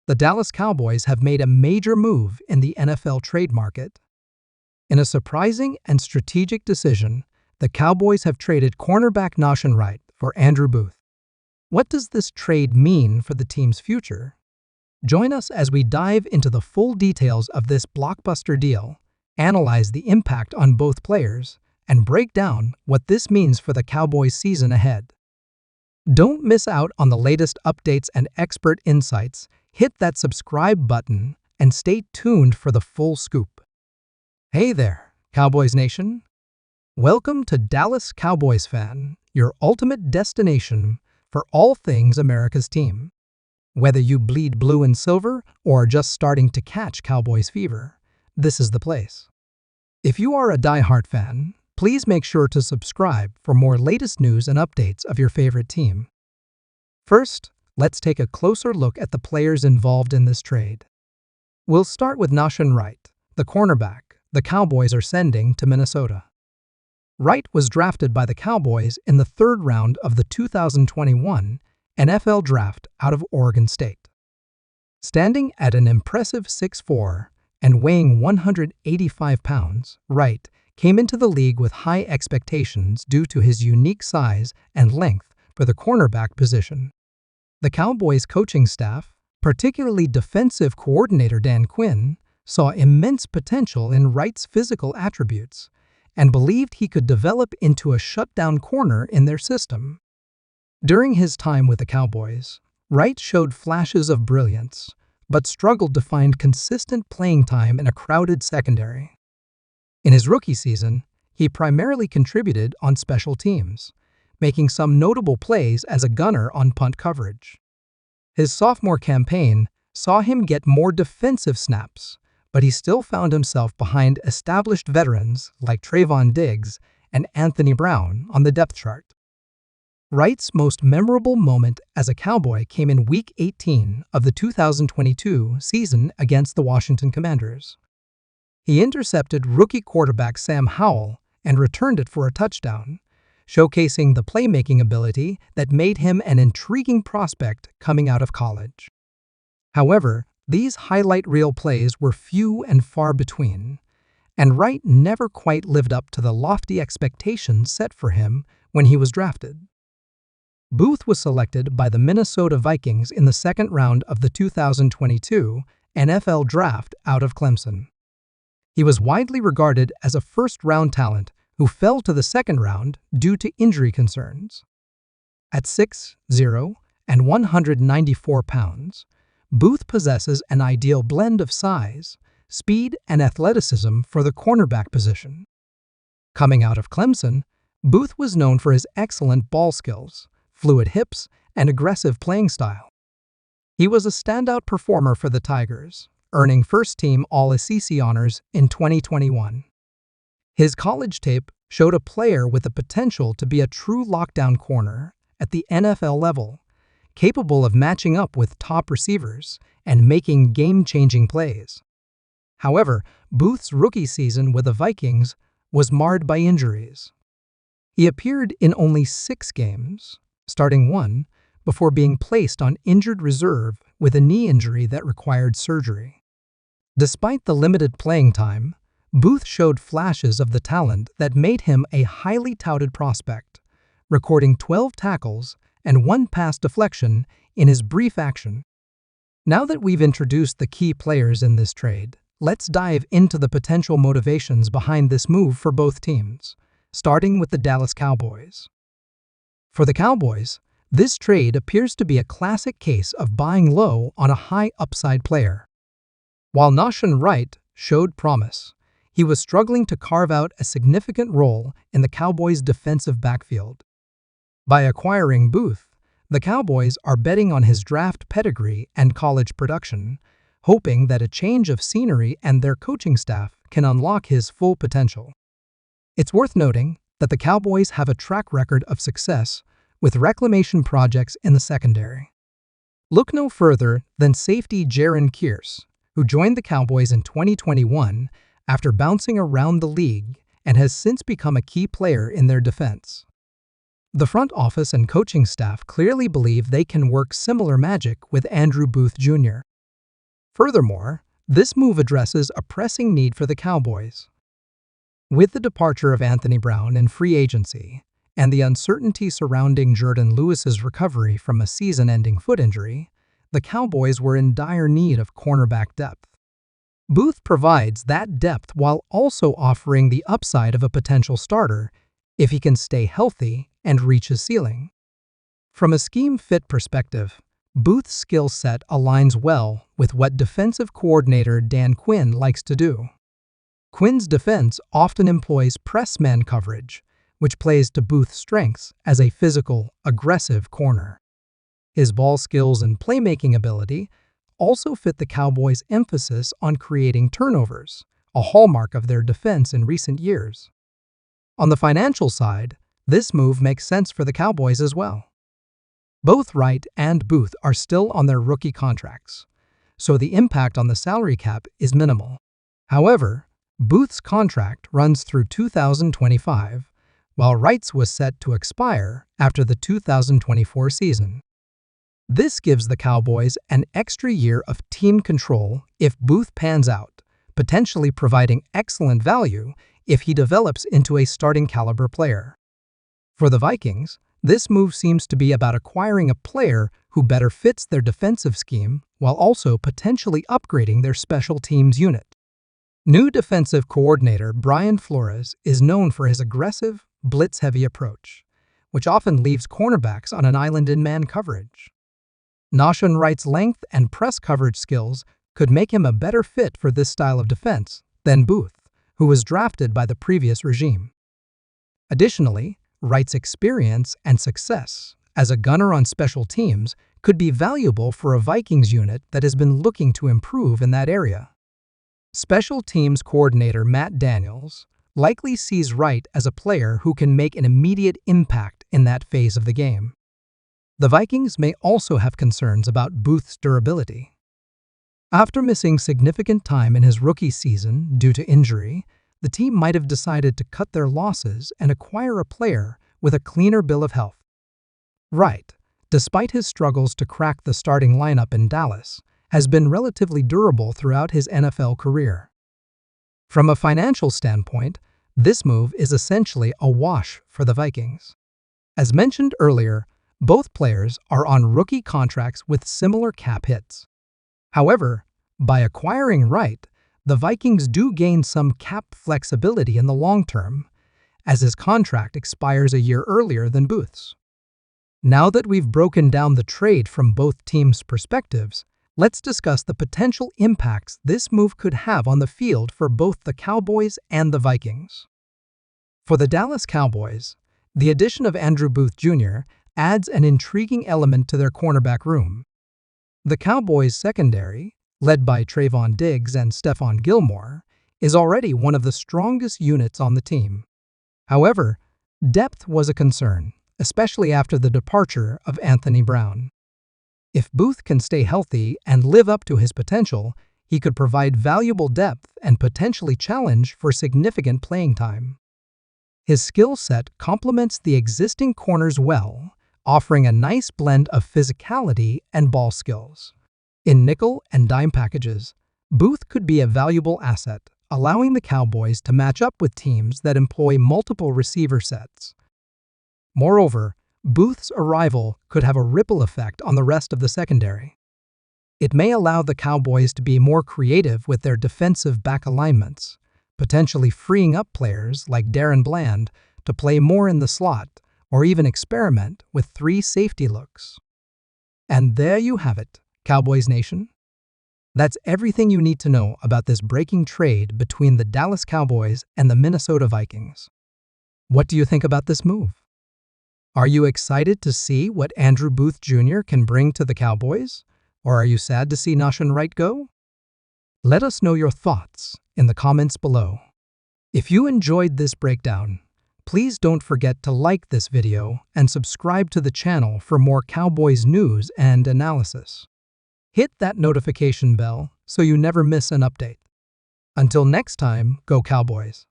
the Dallas Cowboys have made a major move in the NFL trade market. In a surprising and strategic decision, the Cowboys have traded cornerback Nahshon Wright for Andrew Booth. What does this trade mean for the team's future? Join us as we dive into the full details of this blockbuster deal, analyze the impact on both players, and break down what this means for the Cowboys' season ahead. Don't miss out on the latest updates and expert insights. Hit that subscribe button and stay tuned for the full scoop. Hey there, Cowboys Nation. Welcome to Dallas Cowboys Fan, your ultimate destination for all things America's team. Whether you bleed blue and silver or are just starting to catch Cowboys fever, this is the place. If you are a diehard fan, please make sure to subscribe for more latest news and updates of your favorite team. First, let's take a closer look at the players involved in this trade. We'll start with Nahshon Wright, the cornerback the Cowboys are sending to Minnesota. Wright was drafted by the Cowboys in the third round of the 2021 NFL Draft out of Oregon State. Standing at an impressive 6'4" and weighing 185 pounds, Wright came into the league with high expectations due to his unique size and length for the cornerback position. The Cowboys' coaching staff, particularly defensive coordinator Dan Quinn, saw immense potential in Wright's physical attributes and believed he could develop into a shutdown corner in their system. During his time with the Cowboys, Wright showed flashes of brilliance, but struggled to find consistent playing time in a crowded secondary. In his rookie season, he primarily contributed on special teams, making some notable plays as a gunner on punt coverage. His sophomore campaign saw him get more defensive snaps, but he still found himself behind established veterans like Trayvon Diggs and Anthony Brown on the depth chart. Wright's most memorable moment as a Cowboy came in Week 18 of the 2022 season against the Washington Commanders. He intercepted rookie quarterback Sam Howell and returned it for a touchdown, showcasing the playmaking ability that made him an intriguing prospect coming out of college. However, these highlight reel plays were few and far between, and Wright never quite lived up to the lofty expectations set for him when he was drafted. Booth was selected by the Minnesota Vikings in the second round of the 2022 NFL Draft out of Clemson. He was widely regarded as a first-round talent who fell to the second round due to injury concerns. At 6'0" and 194 pounds, Booth possesses an ideal blend of size, speed, and athleticism for the cornerback position. Coming out of Clemson, Booth was known for his excellent ball skills, fluid hips, and aggressive playing style. He was a standout performer for the Tigers, earning first-team All-SEC honors in 2021. His college tape showed a player with the potential to be a true lockdown corner at the NFL level, capable of matching up with top receivers and making game-changing plays. However, Booth's rookie season with the Vikings was marred by injuries. He appeared in only 6 games, starting 1, before being placed on injured reserve with a knee injury that required surgery. Despite the limited playing time, Booth showed flashes of the talent that made him a highly touted prospect, recording 12 tackles and 1 pass deflection in his brief action. Now that we've introduced the key players in this trade, let's dive into the potential motivations behind this move for both teams, starting with the Dallas Cowboys. For the Cowboys, this trade appears to be a classic case of buying low on a high upside player. While Nahshon Wright showed promise, he was struggling to carve out a significant role in the Cowboys' defensive backfield. By acquiring Booth, the Cowboys are betting on his draft pedigree and college production, hoping that a change of scenery and their coaching staff can unlock his full potential. It's worth noting that the Cowboys have a track record of success with reclamation projects in the secondary. Look no further than safety Jaron Kearse, who joined the Cowboys in 2021 after bouncing around the league and has since become a key player in their defense. The front office and coaching staff clearly believe they can work similar magic with Andrew Booth Jr. Furthermore, this move addresses a pressing need for the Cowboys. With the departure of Anthony Brown in free agency and the uncertainty surrounding Jordan Lewis's recovery from a season-ending foot injury, the Cowboys were in dire need of cornerback depth. Booth provides that depth while also offering the upside of a potential starter if he can stay healthy and reach his ceiling. From a scheme-fit perspective, Booth's skill set aligns well with what defensive coordinator Dan Quinn likes to do. Quinn's defense often employs press-man coverage, which plays to Booth's strengths as a physical, aggressive corner. His ball skills and playmaking ability also fit the Cowboys' emphasis on creating turnovers, a hallmark of their defense in recent years. On the financial side, this move makes sense for the Cowboys as well. Both Wright and Booth are still on their rookie contracts, so the impact on the salary cap is minimal. However, Booth's contract runs through 2025, while Wright's was set to expire after the 2024 season. This gives the Cowboys an extra year of team control if Booth pans out, potentially providing excellent value if he develops into a starting caliber player. For the Vikings, this move seems to be about acquiring a player who better fits their defensive scheme while also potentially upgrading their special teams unit. New defensive coordinator Brian Flores is known for his aggressive, blitz-heavy approach, which often leaves cornerbacks on an island in man coverage. Nahshon Wright's length and press coverage skills could make him a better fit for this style of defense than Booth, who was drafted by the previous regime. Additionally, Wright's experience and success as a gunner on special teams could be valuable for a Vikings unit that has been looking to improve in that area. Special teams coordinator Matt Daniels likely sees Wright as a player who can make an immediate impact in that phase of the game. The Vikings may also have concerns about Booth's durability. After missing significant time in his rookie season due to injury, the team might have decided to cut their losses and acquire a player with a cleaner bill of health. Wright, despite his struggles to crack the starting lineup in Dallas, has been relatively durable throughout his NFL career. From a financial standpoint, this move is essentially a wash for the Vikings. As mentioned earlier, both players are on rookie contracts with similar cap hits. However, by acquiring Wright, the Vikings do gain some cap flexibility in the long term, as his contract expires a year earlier than Booth's. Now that we've broken down the trade from both teams' perspectives, let's discuss the potential impacts this move could have on the field for both the Cowboys and the Vikings. For the Dallas Cowboys, the addition of Andrew Booth Jr. adds an intriguing element to their cornerback room. The Cowboys' secondary, led by Trayvon Diggs and Stephon Gilmore, is already one of the strongest units on the team. However, depth was a concern, especially after the departure of Anthony Brown. If Booth can stay healthy and live up to his potential, he could provide valuable depth and potentially challenge for significant playing time. His skill set complements the existing corners well, offering a nice blend of physicality and ball skills. In nickel and dime packages, Booth could be a valuable asset, allowing the Cowboys to match up with teams that employ multiple receiver sets. Moreover, Booth's arrival could have a ripple effect on the rest of the secondary. It may allow the Cowboys to be more creative with their defensive back alignments, potentially freeing up players like Darren Bland to play more in the slot or even experiment with 3 safety looks. And there you have it, Cowboys Nation. That's everything you need to know about this breaking trade between the Dallas Cowboys and the Minnesota Vikings. What do you think about this move? Are you excited to see what Andrew Booth Jr. can bring to the Cowboys? Or are you sad to see Nahshon Wright go? Let us know your thoughts in the comments below. If you enjoyed this breakdown, please don't forget to like this video and subscribe to the channel for more Cowboys news and analysis. Hit that notification bell so you never miss an update. Until next time, go Cowboys!